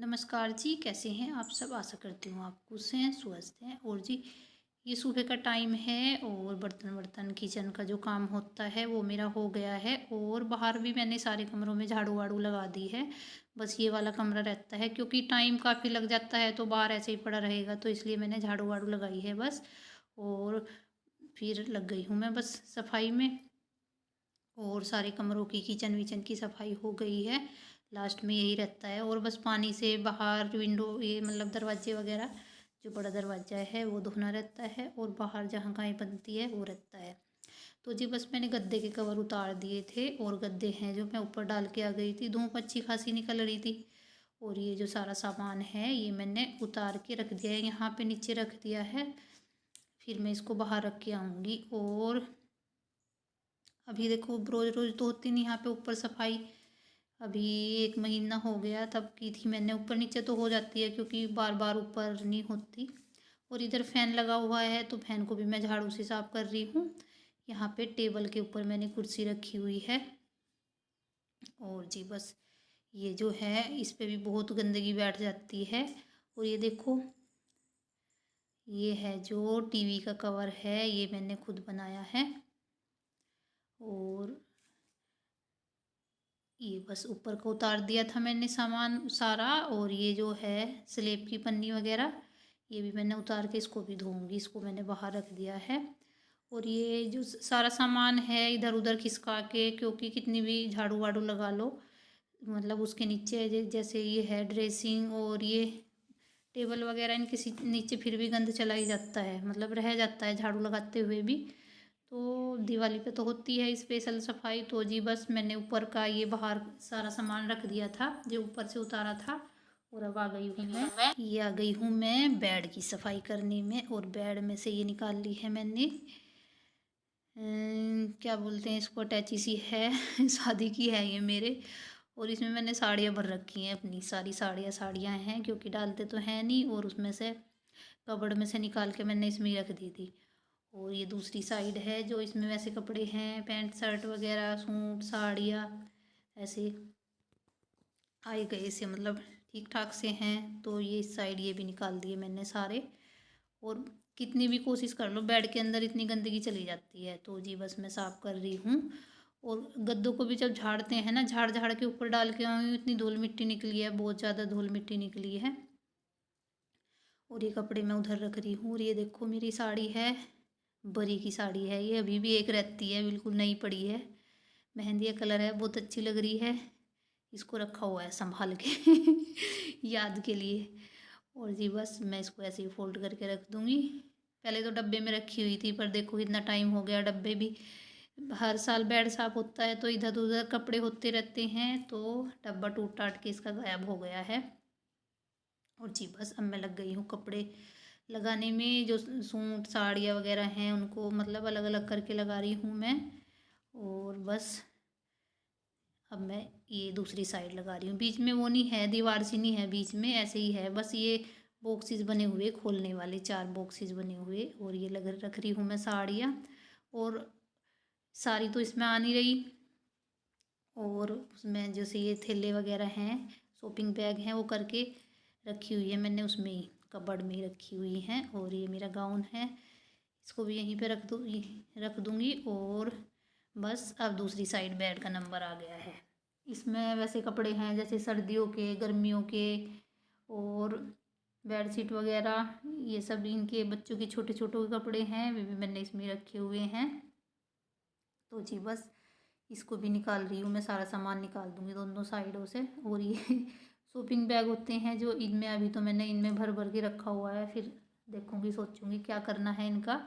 नमस्कार जी, कैसे हैं आप सब? आशा करती हूँ आप खुश हैं, स्वस्थ हैं। और जी, ये सुबह का टाइम है और बर्तन किचन का जो काम होता है वो मेरा हो गया है। और बाहर भी मैंने सारे कमरों में झाड़ू वाड़ू लगा दी है। बस ये वाला कमरा रहता है क्योंकि टाइम काफ़ी लग जाता है तो बाहर ऐसे ही पड़ा रहेगा, तो इसलिए मैंने झाड़ू वाड़ू लगाई है बस। और फिर लग गई हूँ मैं बस सफाई में। और सारे कमरों की किचन विचन की सफाई हो गई है। लास्ट में यही रहता है। और बस पानी से बाहर विंडो ये मतलब दरवाजे वगैरह, जो बड़ा दरवाज़ा है वो धोना रहता है। और बाहर जहाँ गाय बनती है वो रहता है। तो जी बस मैंने गद्दे के कवर उतार दिए थे। और गद्दे हैं जो मैं ऊपर डाल के आ गई थी, धूप अच्छी खासी निकल रही थी। और ये जो सारा सामान है ये मैंने उतार के रख दिया है, यहाँ पे नीचे रख दिया है। फिर मैं इसको बाहर रख के आऊँगी। और अभी देखो रोज़ रोज़ तो होती नहीं यहाँ पे ऊपर सफाई। अभी 1 महीना हो गया तब की थी मैंने। ऊपर नीचे तो हो जाती है क्योंकि बार बार ऊपर नहीं होती। और इधर फ़ैन लगा हुआ है तो फ़ैन को भी मैं झाड़ू से साफ़ कर रही हूँ। यहाँ पे टेबल के ऊपर मैंने कुर्सी रखी हुई है। और जी बस ये जो है इस पे भी बहुत गंदगी बैठ जाती है। और ये देखो, ये है जो टीवी का कवर है ये मैंने खुद बनाया है। और ये बस ऊपर को उतार दिया था मैंने सामान सारा। और ये जो है स्लेब की पन्नी वगैरह ये भी मैंने उतार के इसको भी धोऊंगी, इसको मैंने बाहर रख दिया है। और ये जो सारा सामान है इधर उधर खिसका के, क्योंकि कितनी भी झाड़ू वाड़ू लगा लो मतलब उसके नीचे जैसे ये है ड्रेसिंग और ये टेबल वगैरह, इनके नीचे फिर भी गंद चला ही जाता है, मतलब रह जाता है झाड़ू लगाते हुए भी। तो दिवाली पे तो होती है स्पेशल सफाई। तो जी बस मैंने ऊपर का ये बाहर सारा सामान रख दिया था जो ऊपर से उतारा था। और अब आ गई हूँ ये आ गई हूँ मैं बेड की सफाई करने में। और बेड में से ये निकाल ली है मैंने क्या बोलते हैं इसको, अटैची सी है शादी की है ये मेरे। और इसमें मैंने साड़ियाँ भर रखी हैं, अपनी सारी साड़ियाँ हैं क्योंकि डालते तो हैं नहीं। और उसमें से कबर्ड में से निकाल के मैंने इसमें ही रख दी थी। और ये दूसरी साइड है जो इसमें वैसे कपड़े हैं, पैंट शर्ट वगैरह, सूट साड़ियाँ ऐसे आए गए से मतलब ठीक ठाक से हैं। तो ये इस साइड ये भी निकाल दिए मैंने सारे। और कितनी भी कोशिश कर लो बेड के अंदर इतनी गंदगी चली जाती है। तो जी बस मैं साफ़ कर रही हूँ। और गद्दों को भी जब झाड़ते हैं ना, झाड़ झाड़ के ऊपर डाल के आई हूँ, इतनी धूल मिट्टी निकली है, बहुत ज़्यादा धूल मिट्टी निकली है। और ये कपड़े मैं उधर रख रही हूँ। और ये देखो मेरी साड़ी है, बरी की साड़ी है ये, अभी भी एक रहती है, बिल्कुल नई पड़ी है, मेहंदी का कलर है, बहुत अच्छी लग रही है। इसको रखा हुआ है संभाल के याद के लिए। और जी बस मैं इसको ऐसे ही फोल्ड करके रख दूँगी। पहले तो डब्बे में रखी हुई थी, पर देखो इतना टाइम हो गया, डब्बे भी हर साल बेड साफ होता है तो इधर उधर कपड़े होते रहते हैं, तो डब्बा टूट टाट के इसका गायब हो गया है। और जी बस अब मैं लग गई हूँ कपड़े लगाने में, जो सूट साड़ियाँ वगैरह हैं उनको मतलब अलग अलग करके लगा रही हूँ मैं। और बस अब मैं ये दूसरी साइड लगा रही हूँ, बीच में वो नहीं है, दीवार सी नहीं है बीच में, ऐसे ही है बस ये बॉक्सेस बने हुए खोलने वाले, 4 बॉक्सेस बने हुए। और ये लग रख रही हूँ मैं साड़ियाँ। और सारी तो इसमें आ नहीं रही। और उसमें जैसे ये थैले वगैरह हैं, शॉपिंग बैग हैं, वो करके रखी हुई है मैंने, उसमें ही कबर्ड में ही रखी हुई हैं। और ये मेरा गाउन है, इसको भी यहीं पे रख दूँगी। और बस अब दूसरी साइड बेड का नंबर आ गया है। इसमें वैसे कपड़े हैं जैसे सर्दियों के, गर्मियों के, और बेडशीट वगैरह, ये सब इनके बच्चों के छोटे छोटे कपड़े हैं, वे भी मैंने इसमें रखे हुए हैं। तो जी बस इसको भी निकाल रही हूँ मैं, सारा सामान निकाल दूँगी दोनों साइडों से। और ये शॉपिंग बैग होते हैं जो इनमें, अभी तो मैंने इनमें भर भर के रखा हुआ है, फिर देखूँगी सोचूँगी क्या करना है इनका,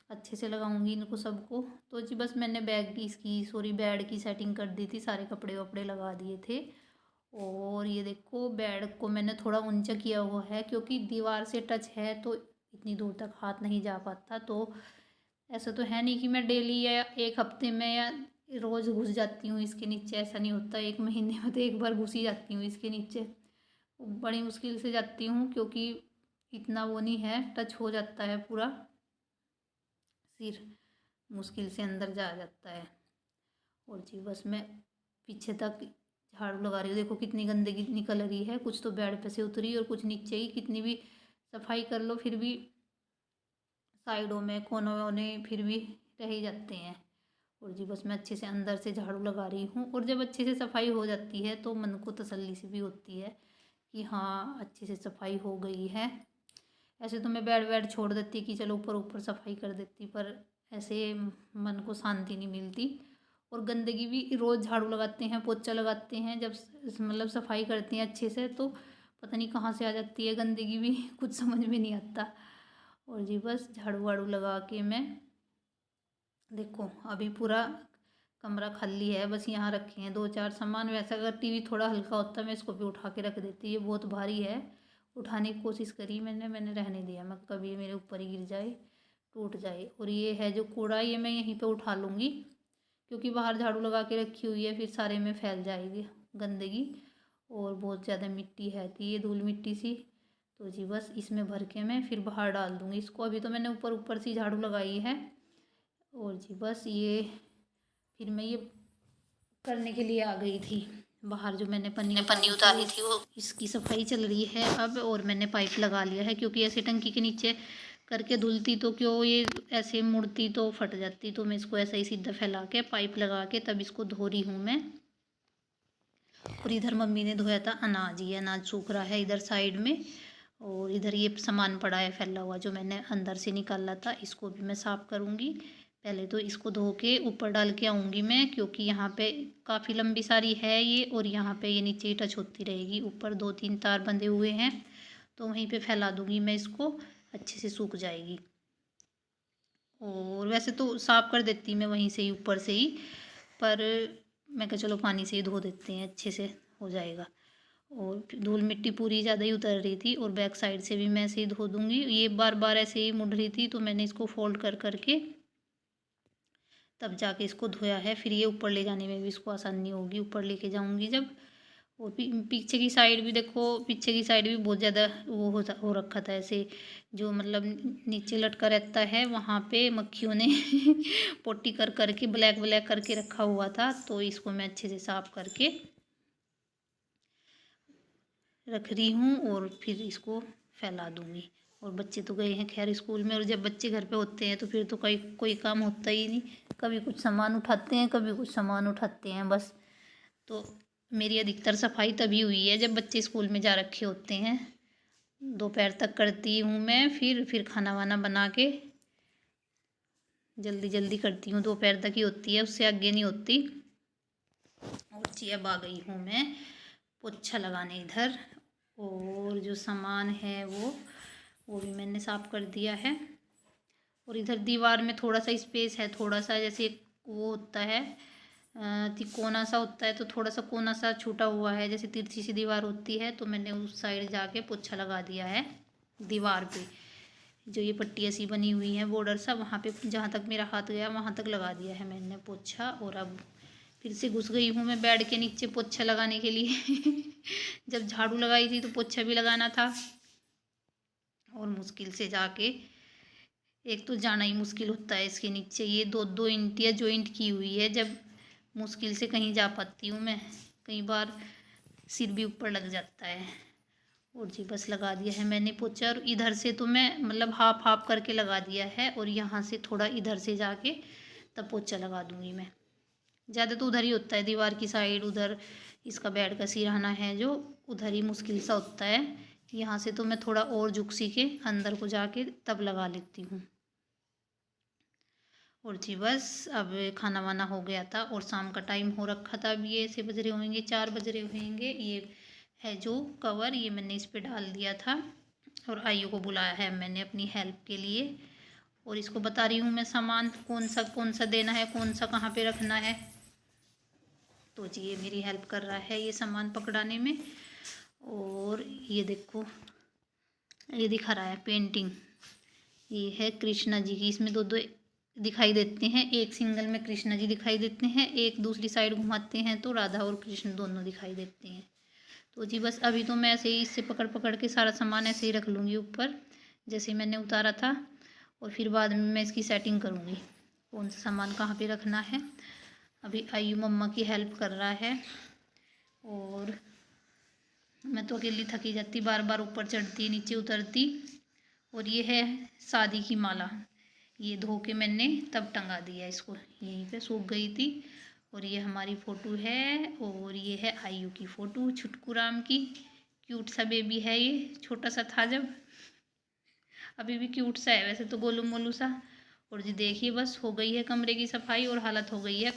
अच्छे से लगाऊंगी इनको सबको। तो जी बस मैंने बैग की इसकी सॉरी बेड की सेटिंग कर दी थी, सारे कपड़े वपड़े लगा दिए थे। और ये देखो बेड को मैंने थोड़ा ऊंचा किया हुआ है क्योंकि दीवार से टच है तो इतनी दूर तक हाथ नहीं जा पाता। तो ऐसा तो है नहीं कि मैं डेली या एक हफ्ते में या रोज़ घुस जाती हूँ इसके नीचे, ऐसा नहीं होता, 1 महीने में तो एक बार घुस ही जाती हूँ इसके नीचे। बड़ी मुश्किल से जाती हूँ क्योंकि इतना वो नहीं है, टच हो जाता है पूरा सिर, मुश्किल से अंदर जा जाता है। और जी बस मैं पीछे तक झाड़ू लगा रही हूँ। देखो कितनी गंदगी निकल रही है, कुछ तो बेड पे से उतरी और कुछ नीचे ही। कितनी भी सफाई कर लो फिर भी साइडों में कोनों में फिर भी रह ही जाते हैं। और जी बस मैं अच्छे से अंदर से झाड़ू लगा रही हूँ। और जब अच्छे से सफाई हो जाती है तो मन को तसल्ली सी भी होती है कि हाँ अच्छे से सफाई हो गई है। ऐसे तो मैं बेड वेड छोड़ देती कि चलो ऊपर ऊपर सफाई कर देती, पर ऐसे मन को शांति नहीं मिलती। और गंदगी भी रोज़ झाड़ू लगाते हैं, पोछा लगाते हैं, जब मतलब सफाई करते हैं अच्छे से तो पता नहीं कहाँ से आ जाती है गंदगी भी कुछ समझ में नहीं आता। और जी बस झाड़ू वाड़ू लगा के मैं देखो अभी पूरा कमरा खाली है, बस यहाँ रखे हैं 2-4 सामान। वैसे अगर टीवी थोड़ा हल्का होता मैं इसको भी उठा के रख देती। ये बहुत भारी है, उठाने की कोशिश करी मैंने रहने दिया, मैं कभी मेरे ऊपर ही गिर जाए टूट जाए। और ये है जो कूड़ा ये मैं यहीं पे उठा लूँगी, क्योंकि बाहर झाड़ू लगा के रखी हुई है, फिर सारे में फैल जाएगी गंदगी। और बहुत ज़्यादा मिट्टी है थी ये, धूल मिट्टी सी। तो जी बस इसमें भर के मैं फिर बाहर डाल दूँगी इसको। अभी तो मैंने ऊपर ऊपर सी झाड़ू लगाई है। और जी बस ये फिर मैं ये करने के लिए आ गई थी बाहर। जो मैंने पन्नी उतारी थी वो इसकी सफाई चल रही है अब। और मैंने पाइप लगा लिया है, क्योंकि ऐसे टंकी के नीचे करके धुलती तो क्यों ये ऐसे मुड़ती तो फट जाती। तो मैं इसको ऐसा ही सीधा फैला के पाइप लगा के तब इसको धो रही हूँ मैं। और इधर मम्मी ने धोया था अनाज, ये अनाज सूख रहा है इधर साइड में। और इधर ये सामान पड़ा है फैला हुआ जो मैंने अंदर से निकाला था, इसको भी मैं साफ़ करूँगी। पहले तो इसको धो के ऊपर डाल के आऊँगी मैं, क्योंकि यहाँ पे काफ़ी लंबी सारी है ये। और यहाँ पे ये नीचे ही टच होती रहेगी, ऊपर 2-3 तार बंधे हुए हैं तो वहीं पे फैला दूँगी मैं इसको, अच्छे से सूख जाएगी। और वैसे तो साफ़ कर देती मैं वहीं से ही ऊपर से ही, पर मैं कहा चलो पानी से ही धो देते हैं, अच्छे से हो जाएगा। और धूल मिट्टी पूरी ज़्यादा ही उतर रही थी। और बैक साइड से भी मैं ऐसे ही धो दूँगी। ये बार बार ऐसे ही मुड़ रही थी तो मैंने इसको फोल्ड कर करके तब जाके इसको धोया है। फिर ये ऊपर ले जाने में भी इसको आसानी होगी, ऊपर लेके जाऊँगी जब। और पीछे की साइड भी देखो, पीछे की साइड भी बहुत ज़्यादा वो हो रखा था ऐसे, जो मतलब नीचे लटका रहता है वहाँ पे मक्खियों ने पोटी कर करके ब्लैक ब्लैक करके रखा हुआ था। तो इसको मैं अच्छे से साफ़ करके रख रही हूँ और फिर इसको फैला दूँगी। और बच्चे तो गए हैं खैर स्कूल में। और जब बच्चे घर पे होते हैं तो फिर तो कोई काम होता ही नहीं, कभी कुछ सामान उठाते हैं कभी कुछ सामान उठाते हैं बस। तो मेरी अधिकतर सफाई तभी हुई है जब बच्चे स्कूल में जा रखे होते हैं। दोपहर तक करती हूँ मैं, फिर खाना वाना बना के जल्दी जल्दी करती हूँ, दोपहर तक ही होती है, उससे आगे नहीं होती। और जी अब आ गई हूँ मैं पोछा लगाने इधर। और जो सामान है वो भी मैंने साफ़ कर दिया है। और इधर दीवार में थोड़ा सा स्पेस है, थोड़ा सा जैसे वो होता है कोना सा होता है, तो थोड़ा सा कोना सा छूटा हुआ है जैसे तिरछी सी दीवार होती है। तो मैंने उस साइड जाके पोछा लगा दिया है दीवार पे। जो ये पट्टियाँ सी बनी हुई हैं बॉर्डर सा, वहाँ पे जहाँ तक मेरा हाथ गया वहाँ तक लगा दिया है मैंने पोछा। और अब फिर से घुस गई हूँ मैं बेड के नीचे पोछा लगाने के लिए जब झाड़ू लगाई थी तो पोछा भी लगाना था। और मुश्किल से जाके, एक तो जाना ही मुश्किल होता है इसके नीचे, ये 2-2 इंटियाँ जॉइंट की हुई है, जब मुश्किल से कहीं जा पाती हूँ मैं, कई बार सिर भी ऊपर लग जाता है। और जी बस लगा दिया है मैंने पोछा। और इधर से तो मैं मतलब हाफ हाफ करके लगा दिया है, और यहाँ से थोड़ा इधर से जाके तब पोछा लगा दूँगी मैं। ज़्यादा तो उधर ही होता है दीवार की साइड, उधर इसका बेड का सिरहाना है जो उधर ही मुश्किल सा होता है। यहाँ से तो मैं थोड़ा और झुक सी के अंदर को जाके तब लगा लेती हूँ। और जी बस अब खाना वाना हो गया था और शाम का टाइम हो रखा था। अब ये ऐसे बज रहे होंगे 4 बज रहे होंगे। ये है जो कवर, ये मैंने इस पे डाल दिया था। और आयु को बुलाया है मैंने अपनी हेल्प के लिए, और इसको बता रही हूँ मैं सामान कौन सा देना है, कौन सा कहाँ पे रखना है। तो जी ये मेरी हेल्प कर रहा है ये सामान पकड़ाने में। और ये देखो ये दिखा रहा है पेंटिंग, ये है कृष्णा जी की। इसमें 2-2 दिखाई देते हैं, एक सिंगल में कृष्णा जी दिखाई देते हैं, एक दूसरी साइड घुमाते हैं तो राधा और कृष्ण दोनों दिखाई देते हैं। तो जी बस अभी तो मैं ऐसे ही इससे पकड़ पकड़ के सारा सामान ऐसे ही रख लूँगी ऊपर, जैसे मैंने उतारा था। और फिर बाद में मैं इसकी सेटिंग करूँगी कौन सा सामान कहाँ पे रखना है। अभी आयु मम्मा की हेल्प कर रहा है। और मैं तो अकेली थकी जाती, बार बार ऊपर चढ़ती नीचे उतरती। और ये है शादी की माला, ये धो के मैंने तब टंगा दिया इसको, यहीं पे सूख गई थी। और ये हमारी फ़ोटो है, और ये है आयु की फ़ोटो, छुटकू राम की। क्यूट सा बेबी है ये, छोटा सा था जब, अभी भी क्यूट सा है वैसे तो, गोलू मोलू सा। और जी देखिए बस हो गई है कमरे की सफाई और हालत हो गई है